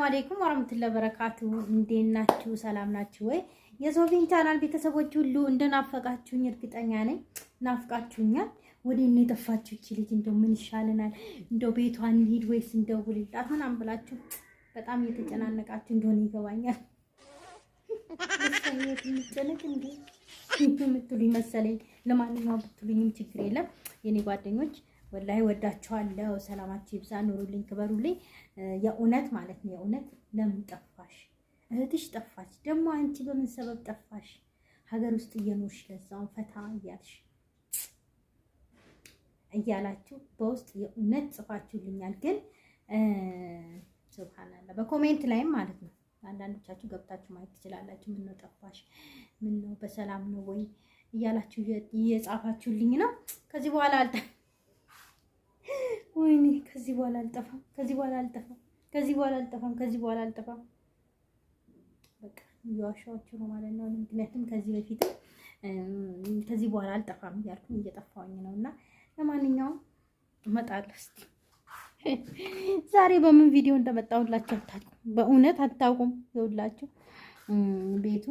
አለይኩም ወራህመቱላሂ ወበረካቱ። እንዴት ናችሁ? ሰላም ናችሁ ወይ? የሶፊን ቻናል ቤተሰቦች ሁሉ እንደናፈቃችሁኝ እርግጠኛ ነኝ። ናፍቃችሁኛል። ወዴት ነው የጠፋችሁ? እቺ ልጅ እንደው ምን ይሻለናል? እንደው ቤቷን እንሂድ ወይስ እንደውልላት ምናምን ብላችሁ በጣም እየተጨናነቃችሁ እንደሆነ ይገባኛል። ሰኔት ምጨነቅ እንዴ የምትሉኝ መሰለኝ። ለማንኛውም ብትሉኝም ችግር የለም የኔ ጓደኞች። ወላሂ ወዳችኋለሁ። ሰላማችሁ ይብዛ፣ ኑሩልኝ፣ ክበሩልኝ። የእውነት ማለት ነው የእውነት ለምን ጠፋሽ? እህትሽ ጠፋች። ደግሞ አንቺ በምን ሰበብ ጠፋሽ? ሀገር ውስጥ እየኖርሽ ለዛውን ፈታ እያልሽ እያላችሁ በውስጥ የእውነት ጽፋችሁልኛል። ግን ሱብሃንአላህ በኮሜንት ላይም ማለት ነው አንዳንዶቻችሁ ገብታችሁ ማየት ትችላላችሁ። ምን ነው ጠፋሽ? ምን ነው በሰላም ነው ወይ እያላችሁ እየጻፋችሁልኝ ነው። ከዚህ በኋላ ወይኔ ከዚህ በኋላ አልጠፋም፣ ከዚህ በኋላ አልጠፋም፣ ከዚህ በኋላ አልጠፋም፣ ከዚህ በኋላ አልጠፋም። በቃ እየዋሻችሁ ነው ማለት ነው። ምክንያቱም ከዚህ በፊት ከዚህ በኋላ አልጠፋም እያልኩኝ እየጠፋሁኝ ነውና ለማንኛውም እመጣለሁ። እስኪ ዛሬ በምን ቪዲዮ እንደመጣሁላችሁ አታውቁም፣ በእውነት አታውቁም። ይኸውላችሁ ቤቱ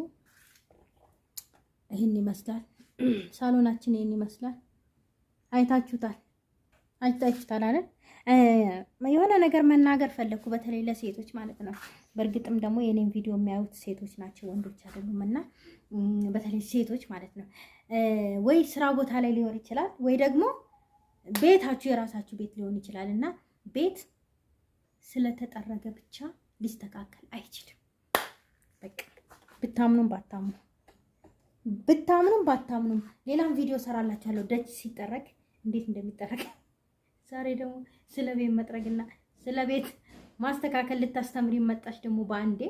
ይሄን ይመስላል፣ ሳሎናችን ይሄን ይመስላል። አይታችሁታል አይደል? የሆነ ነገር መናገር ፈለኩ፣ በተለይ ለሴቶች ማለት ነው። በእርግጥም ደግሞ የኔን ቪዲዮ የሚያዩት ሴቶች ናቸው፣ ወንዶች አይደሉም። እና በተለይ ሴቶች ማለት ነው ወይ ስራ ቦታ ላይ ሊሆን ይችላል፣ ወይ ደግሞ ቤታችሁ የራሳችሁ ቤት ሊሆን ይችላል። እና ቤት ስለተጠረገ ብቻ ሊስተካከል አይችልም። በቃ ብታምኑም ባታምኑም ሌላም ቪዲዮ ሰራላችኋለሁ ደጅ ሲጠረግ እንዴት እንደሚጠረግ። ዛሬ ደግሞ ስለ ቤት መጥረግና ስለ ቤት ማስተካከል ልታስተምሪ መጣሽ ደግሞ በአንዴ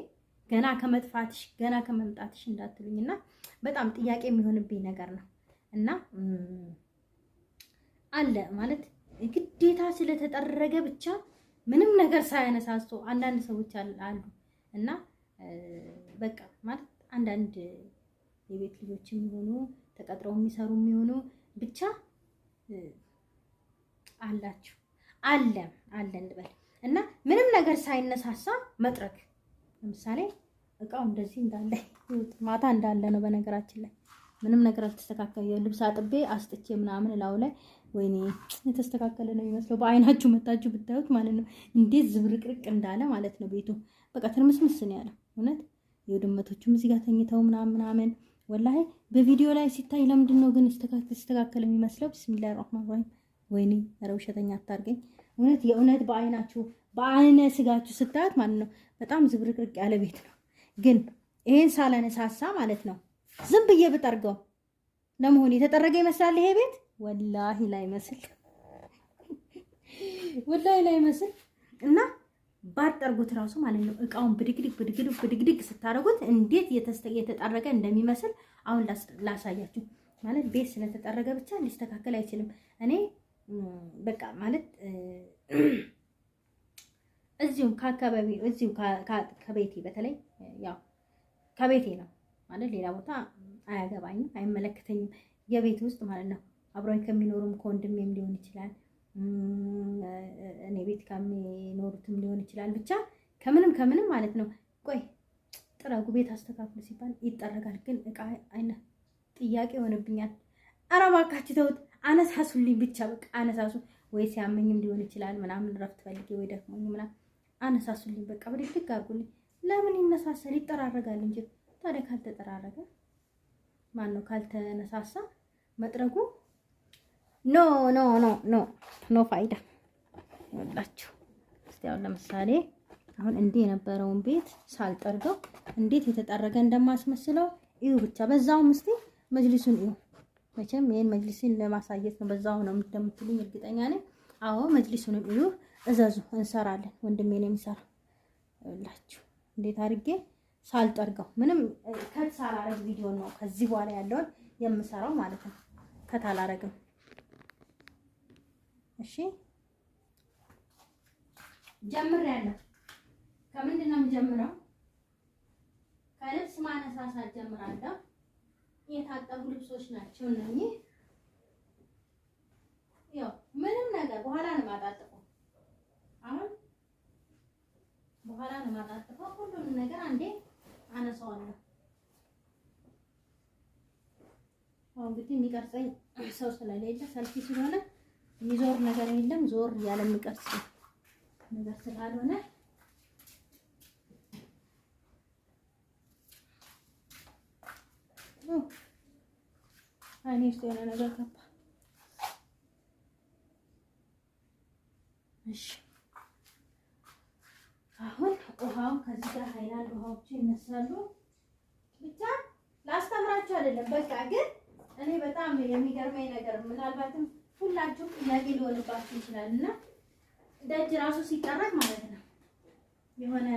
ገና ከመጥፋትሽ ገና ከመምጣትሽ እንዳትሉኝና በጣም ጥያቄ የሚሆንብኝ ነገር ነው። እና አለ ማለት ግዴታ ስለተጠረገ ብቻ ምንም ነገር ሳያነሳሱ አንዳንድ ሰዎች አሉ። እና በቃ ማለት አንዳንድ የቤት ልጆች የሚሆኑ ተቀጥረው የሚሰሩ የሚሆኑ ብቻ አላችሁ አለን እንበል እና ምንም ነገር ሳይነሳሳ መጥረግ። ለምሳሌ እቃው እንደዚህ እንዳለ ማታ እንዳለ ነው። በነገራችን ላይ ምንም ነገር አልተስተካከለ። ልብስ አጥቤ አስጥቼ ምናምን እላው ላይ ወይኔ የተስተካከለ ነው የሚመስለው። በአይናችሁ መታችሁ ብታዩት ማለት ነው እንዴት ዝብርቅርቅ እንዳለ ማለት ነው። ቤቱ በቃ ትርምስምስ ነው ያለው። እውነት የድመቶቹም እዚህ ጋር ተኝተው ምናምን ወላሂ በቪዲዮ ላይ ሲታይ ለምንድን ነው ግን ተስተካከለ የሚመስለው? ቢስሚላሂ ረህማን ረሂም። ወይኔ ኧረ ውሸተኛ አታርገኝ። እውነት የእውነት በአይናችሁ በአይነ ስጋችሁ ስታዩት ማለት ነው በጣም ዝብርቅርቅ ያለ ቤት ነው። ግን ይሄን ሳላነሳሳ ማለት ነው ዝም ብዬ ብጠርገው ለመሆኑ የተጠረገ ይመስላል ይሄ ቤት? ወላሂ ላይ መስል እና ባጠርጉት ራሱ ማለት ነው እቃውን ብድግድግ ስታረጉት እንዴት የተጠረገ እንደሚመስል አሁን ላሳያችሁ። ማለት ቤት ስለተጠረገ ብቻ ሊስተካከል አይችልም። እኔ በቃ ማለት እዚሁ ከአካባቢ እዚሁ ከቤቴ በተለይ ያው ከቤቴ ነው ማለት ሌላ ቦታ አያገባኝም፣ አይመለከተኝም። የቤት ውስጥ ማለት ነው አብሮኝ ከሚኖሩም ከወንድሜም ሊሆን ይችላል፣ እኔ ቤት ከሚኖሩትም ሊሆን ይችላል። ብቻ ከምንም ማለት ነው። ቆይ ጥረጉ ቤት አስተካክሉ ሲባል ይጠረጋል። ግን እቃ አይነ ጥያቄ ሆነብኛል። ኧረ እባካችሁ ተውት፣ አነሳሱልኝ ብቻ በቃ አነሳሱ። ወይ ሲያመኝም ሊሆን ይችላል ምናምን ረፍት ፈልጌ ወይ ደክሞኝ ምናምን አነሳሱልኝ በቃ ብድግ አድርጉልኝ። ለምን ይነሳሳል? ይጠራረጋል እንጂ ታዲያ ካልተጠራረገ ማን ነው ካልተነሳሳ መጥረጉ ኖ ፋይዳ ይላችሁ። እስቲ አሁን ለምሳሌ አሁን እንዲህ የነበረውን ቤት ሳልጠርገው እንዴት የተጠረገ እንደማስመስለው እዩ ብቻ። በዛውም እስቲ መጅሊሱን እዩ። መቼም ይሄን መጅሊስን ለማሳየት ነው። በዛው ነው እንደምትሉኝ እርግጠኛ ነኝ። አዎ መጅሊሱን እዩ፣ እዘዙ፣ እንሰራለን። ወንድሜ ነው የሚሰራ ይላችሁ። እንዴት አድርጌ ሳልጠርገው ምንም ከተሳላረግ ቪዲዮ ነው ከዚህ በኋላ ያለውን የምሰራው ማለት ነው። ከታላረግም እሺ ጀምሬያለሁ። ከምንድን ነው የምጀምረው? ከልብስ ማነሳሳት ጀምራለሁ። የታጠቡ ልብሶች ናቸው እነኚህ። ያው ምንም ነገር በኋላ ነው የማጣጥፈው። አሁን በኋላ ነው የማጣጥፈው። ያው እንግዲህ የሚቀርጸኝ ሰው ስለሌለ ሰልፊ ስለሆነ የሚዞር ነገር የለም። ዞር እያለ የሚቀርጽ ነገር ስላልሆነ አይኔ ውስጥ የሆነ ነገር ገባ። እሺ አሁን ውሃው ከዚህ ጋር ሃይላንድ ውሃዎቹ ይነሳሉ። ብቻ ላስተምራችሁ አይደለም በቃ ግን እኔ በጣም የሚገርመኝ ነገር ምናልባትም ሁላችሁም ጥያቄ ሊሆንባችሁ ይችላል እና ደጅ ራሱ ሲጠረግ ማለት ነው የሆነ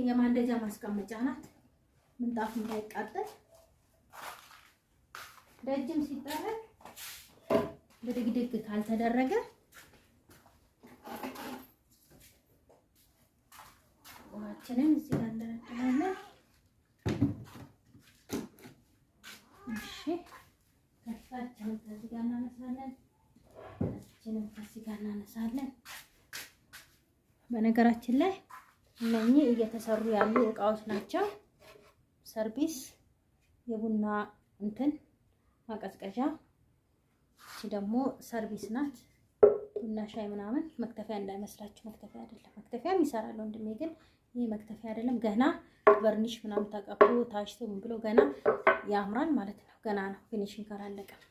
የማንደጃ ማስቀመጫ ናት። ምንጣፍ እንዳይቃጠል ደጅም ሲጠረግ ብድግድግ ካልተደረገ ውሃችንን እዚህ ጋር እንደረድራለን። እሺ ከታችንን ከዚህ ጋር እናነሳለን። ከዚህንም ከዚህ ጋር እናነሳለን። በነገራችን ላይ እነኚህ እየተሰሩ ያሉ እቃዎች ናቸው። ሰርቪስ የቡና እንትን ማቀዝቀዣ። እቺ ደግሞ ሰርቪስ ናት። ቡና ሻይ ምናምን መክተፊያ እንዳይመስላችሁ፣ መክተፊያ አይደለም። መክተፊያም ይሰራል ወንድሜ፣ ግን ይሄ መክተፊያ አይደለም። ገና ቨርኒሽ ምናምን ተቀብቶ ታሽቶ ምን ብሎ ገና ያምራል ማለት ነው። ገና ነው፣ ፊኒሺንግ አላለቀም።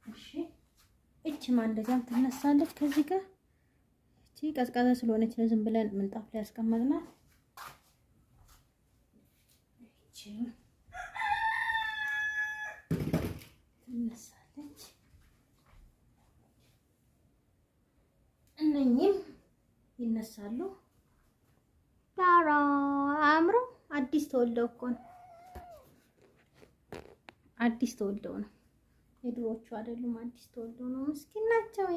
እሺ እቺ ማንደጃም ትነሳለች ከዚህ ጋር። እቺ ቀዝቃዛ ስለሆነች ነው ዝም ብለን ምንጣፍ ላይ ያስቀመጥናት። እቺ ትነሳለች። እነኚህም ይነሳሉ። ዳራ አምሮ አዲስ ተወልደው እኮ ነው። አዲስ ተወልደው ነው። የድሮቹ አይደሉም። አዲስ ተወልደው ነው። ምስኪን ናቸው።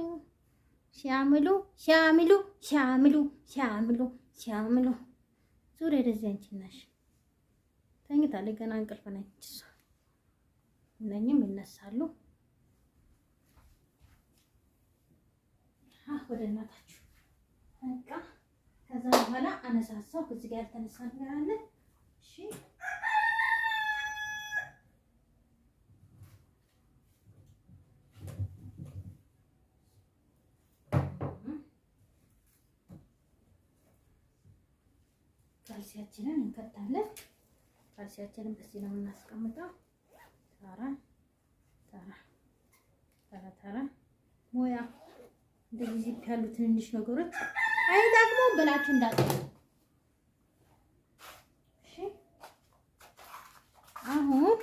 ሲያምሉ ሲያምሉ ሲያምሉ ሲያምሉ ሲያምሉ። ዙሪያ ወደዚህ አንቺ ነሽ ተኝታለች። ገና እንቅልፍ ነች እሷ። እነኝም ይነሳሉ። ወደ እናታችሁ በቃ። ከዛ በኋላ አነሳሳው። እዚህ ጋር ያልተነሳ ነገር አለ። እሺ ካልሲያችንን እንከታለን። ካልሲያችንን በዚህ ነው የምናስቀምጠው። ተራ ተራ ተራ ተራ ሞያ እንደዚህ ያሉ ትንንሽ ነገሮች አይጠቅሙም ብላችሁ እንዳትሉ። እሺ አሁን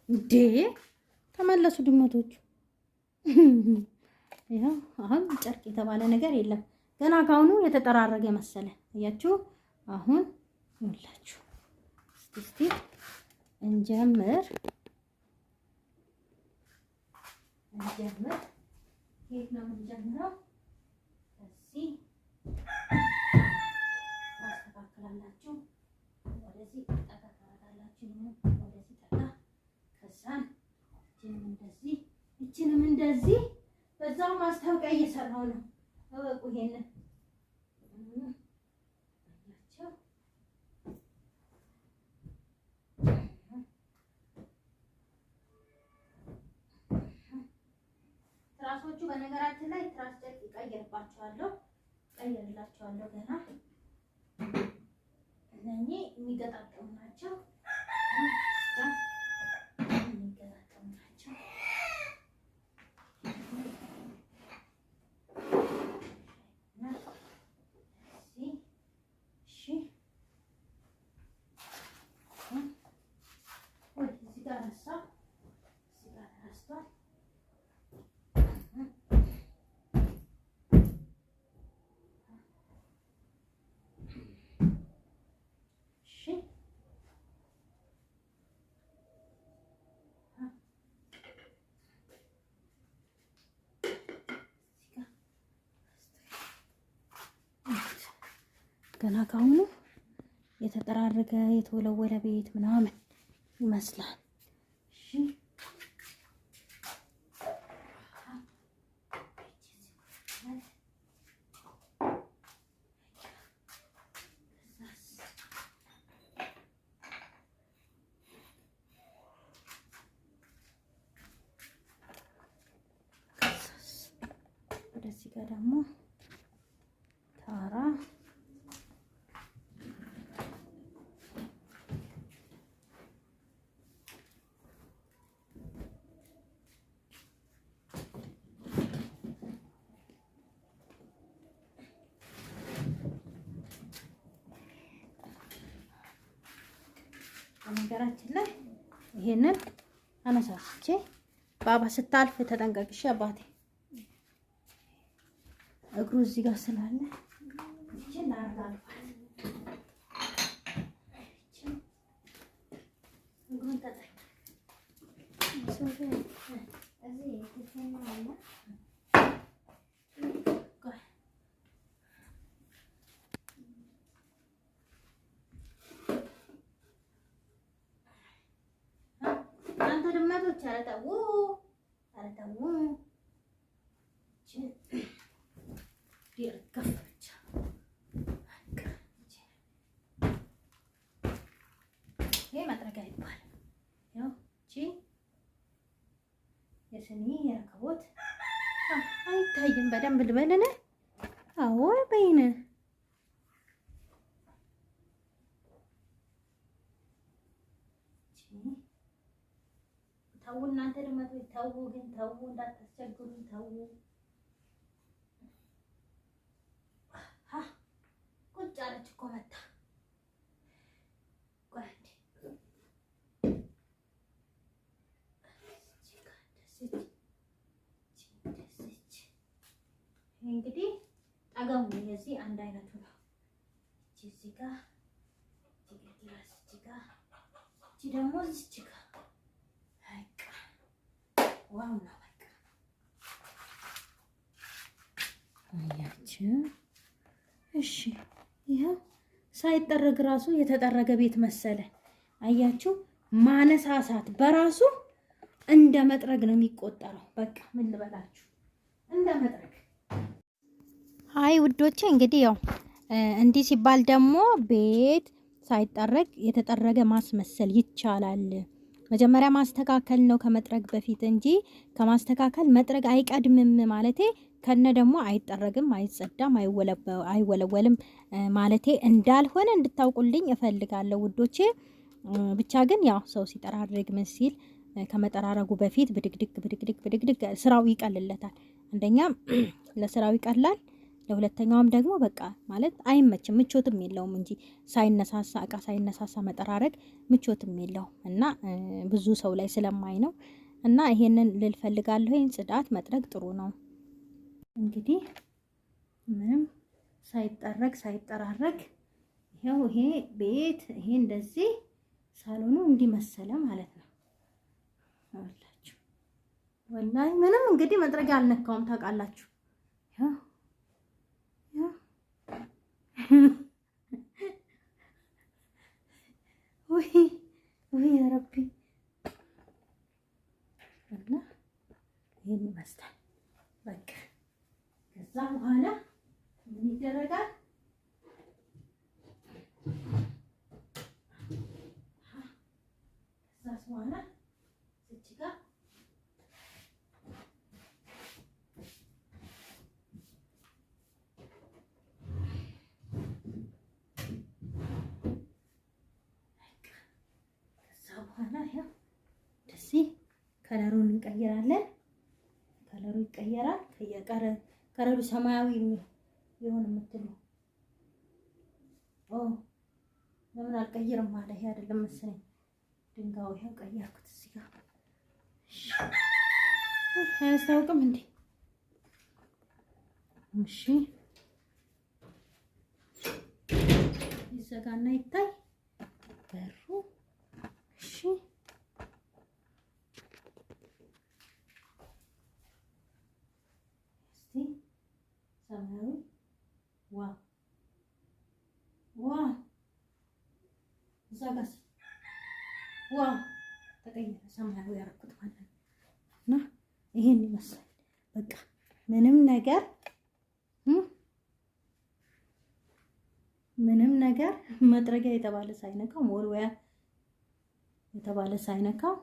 እንዴ ተመለሱ ድመቶቹ። ያው አሁን ጨርቅ የተባለ ነገር የለም። ገና ካሁኑ የተጠራረገ መሰለ። እያችሁ አሁን ይኸውላችሁ እስቲ እንጀምር። የት ነው የምንጀምረው? እዚህ ታስተካክላላችሁ። ወደዚህ ጠጋ ታደርጋላችሁ። ወደዚህ ጠጋ። ከዛን እችንም እንደዚህ በዛው ማስታወቂያ እየሰራው ነው። እወቁ ይሄንን ትራሶቹ በነገራችን ላይ ትራስ ጨርቅ ይቀይርባቸዋለሁ፣ ቀይርላቸዋለሁ። ገና እነኚህ የሚገጣጠሙ ናቸው። የሚገጣጠሙ ናቸው። ገና ካሁኑ የተጠራረገ የተወለወለ ቤት ምናምን ይመስላል። እሺ ወደዚህ ጋር ደግሞ ታራ ነገራችን ላይ ይሄንን አነሳስቼ ባባ ስታልፍ ተጠንቀቅሽ አባቴ እግሩ እዚህ ጋር ስላለ እቺን አርጋልፋት እግሩን ተጠቅ እዚህ ተሰማና አንተ ድመቶች አረታው ዲርከፍቻ ይሄ መጥረጊያ ይባላል። ያው እቺ የስኒ የረከቦት አይታይም በደንብ ልበልን። አዎ በይነ ተው እናንተ ድመቶች ተው፣ ግን ተው እንዳታስቸግሩኝ ተው። ቁጭ አለች እኮ መታ እንግዲህ ጠገሙ የዚህ አንድ አይነቱ ነው። እዚህ ጋር እዚህ ደግሞ እዚህ ጋር ዋው ነው በቃ አያችሁ። እሺ ይሄው ሳይጠረግ ራሱ የተጠረገ ቤት መሰለ። አያችሁ ማነሳሳት በራሱ እንደ መጥረግ ነው የሚቆጠረው። በቃ ምን ልበላችሁ እንደ መጥረግ። አይ ውዶቼ እንግዲህ ያው እንዲህ ሲባል ደግሞ ቤት ሳይጠረግ የተጠረገ ማስመሰል ይቻላል። መጀመሪያ ማስተካከል ነው ከመጥረግ በፊት እንጂ ከማስተካከል መጥረግ አይቀድምም ማለቴ ከነ ደግሞ አይጠረግም፣ አይጸዳም፣ አይወለወልም ማለቴ እንዳልሆነ እንድታውቁልኝ እፈልጋለሁ ውዶቼ። ብቻ ግን ያው ሰው ሲጠራርግ ምን ሲል ከመጠራረጉ በፊት ብድግድግ ስራው ይቀልለታል። አንደኛም ለስራው ይቀላል፣ ለሁለተኛውም ደግሞ በቃ ማለት አይመችም፣ ምቾትም የለውም እንጂ ሳይነሳሳ እቃ ሳይነሳሳ መጠራረግ ምቾትም የለውም እና ብዙ ሰው ላይ ስለማይ ነው። እና ይሄንን ልል ፈልጋለሁ። ጽዳት መጥረግ ጥሩ ነው። እንግዲህ ምንም ሳይጠረግ ሳይጠራረግ ይሄው ይሄ ቤት ይሄ እንደዚህ ሳሎኑ እንዲመሰለ ማለት ነው። አላችሁ ወላሂ ምንም እንግዲህ መጥረጊያ አልነካውም ታውቃላችሁ። ወይ ያ ረቢ እና ይሄን ይመስላል በቃ። ከዛ በኋላ ምን ይደረጋል? ከዛ በኋላ እዚህ ጋር በኋላ ያው እንደዚህ ከለሩን እንቀይራለን። ከለሩ ይቀየራል። ከለሩ ሰማያዊ ይሆን የምትሉ ለምን አልቀይርም አለ። ይሄ አይደለም መሰለኝ ድንጋዩ። ይሄው ቀየርኩት እዚህ ጋር። አያስታውቅም እንዴ? እሺ ይዘጋና ይታይ በሩ። እሺ እስቲ ሰማያዊ ዋው ተቀየረ፣ ሰማያዊ ያደረኩት ማለት ነው። እና ይሄን ይመስላል በቃ ምንም ነገር መጥረጊያ የተባለ ሳይነካው መወልወያ የተባለ ሳይነካው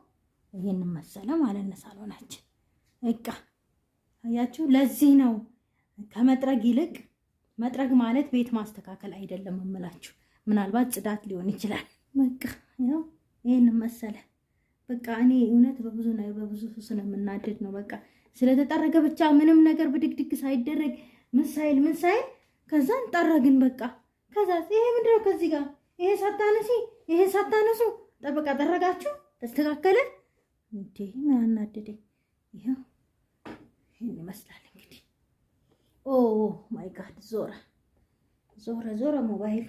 ይሄን መሰለ ማለት ነው ሳሎናችን። በቃ አያችሁ፣ ለዚህ ነው ከመጥረግ ይልቅ መጥረግ ማለት ቤት ማስተካከል አይደለም እምላችሁ። ምናልባት ጽዳት ሊሆን ይችላል። በቃ ያው ይሄን መሰለ በቃ እኔ እውነት በብዙ ስለምናደድ ነው። በቃ ስለተጠረገ ብቻ ምንም ነገር ብድግድግ ሳይደረግ ምን ሳይል ከዛን ጠረግን በቃ። ከዛ ይሄ ምንድነው ከዚህ ጋር ይሄ ሳታነሱ ጠበቃ ጠረጋችሁ ተስተካከለ እንዴ? ምን አናደደኝ? ይሄን ይመስላል እንግዲህ። ኦ ማይ ጋድ ዞረ ሞባይል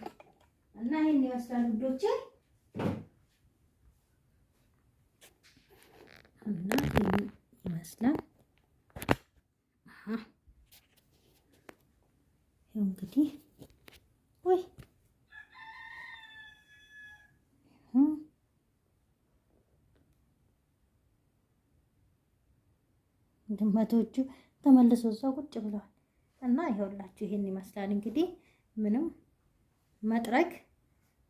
እና ይሄን ይመስላል ውዶቼ። እና ይሄን ይመስላል እንግዲህ ወይ ድመቶቹ ተመልሰው እዛው ቁጭ ብለዋል። እና ይኸውላችሁ ይሄን ይመስላል እንግዲህ። ምንም መጥረግ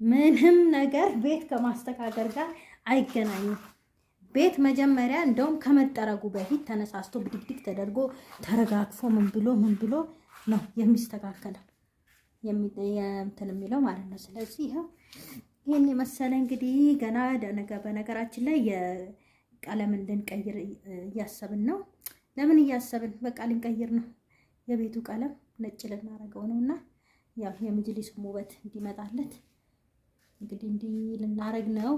ምንም ነገር ቤት ከማስተካከል ጋር አይገናኝም። ቤት መጀመሪያ እንደውም ከመጠረጉ በፊት ተነሳስቶ ብድግድግ ተደርጎ ተረጋግፎ ምን ብሎ ነው የሚስተካከለው እንትን የሚለው ማለት ነው። ስለዚህ ይሄን የመሰለ እንግዲህ ገና በነገራችን ላይ የቀለም ልንቀይር እያሰብን ነው። ለምን እያሰብን? በቃ ልንቀይር ነው። የቤቱ ቀለም ነጭ ልናረገው ነውና ያው የመጅሊሱም ውበት እንዲመጣለት እንግዲህ እንዲህ ልናረግ ነው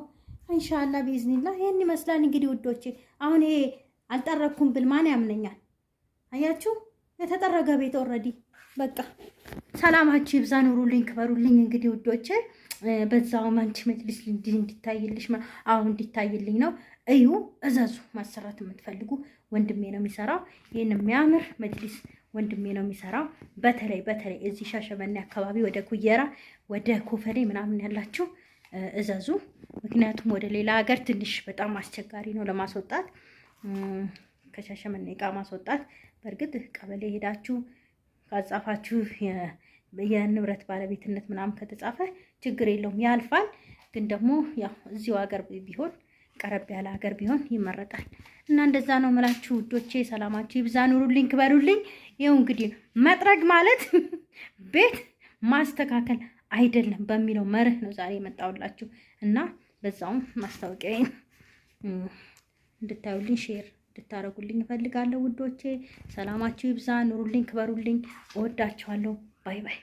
ኢንሻአላህ ቢዝኒላህ። ይሄን ይመስላል እንግዲህ ውዶቼ። አሁን ይሄ አልጠረኩም ብል ማን ያምነኛል? አያችሁ የተጠረገ ቤት ኦልሬዲ በቃ። ሰላማችሁ ይብዛ፣ ኑሩልኝ፣ ክበሩልኝ። እንግዲህ ውዶቼ በዛው አንቺ መጅሊስ እንዲታይልሽ አሁን እንዲታይልኝ ነው። እዩ፣ እዘዙ። ማሰራት የምትፈልጉ ወንድሜ ነው የሚሰራው። ይሄን የሚያምር መጅሊስ ወንድሜ ነው የሚሰራው። በተለይ እዚህ ሻሸመኔ አካባቢ ወደ ኩየራ ወደ ኮፈሬ ምናምን ያላችሁ እዘዙ። ምክንያቱም ወደ ሌላ ሀገር ትንሽ በጣም አስቸጋሪ ነው ለማስወጣት፣ ከሻሸመኔ እቃ ማስወጣት። በእርግጥ ቀበሌ ሄዳችሁ ካጻፋችሁ የንብረት ባለቤትነት ምናምን ከተጻፈ ችግር የለውም ያልፋል። ግን ደግሞ ያው እዚሁ ሀገር ቢሆን ቀረብ ያለ ሀገር ቢሆን ይመረጣል። እና እንደዛ ነው የምላችሁ ውዶቼ። ሰላማችሁ ይብዛ፣ ኑሩልኝ፣ ክበሩልኝ። ይኸው እንግዲህ መጥረግ ማለት ቤት ማስተካከል አይደለም በሚለው መርህ ነው ዛሬ የመጣሁላችሁ። እና በዛውም ማስታወቂያዬን እንድታዩልኝ ሼር እንድታረጉልኝ እፈልጋለሁ ውዶቼ። ሰላማችሁ ይብዛ፣ ኑሩልኝ፣ ክበሩልኝ። እወዳችኋለሁ። ባይ ባይ።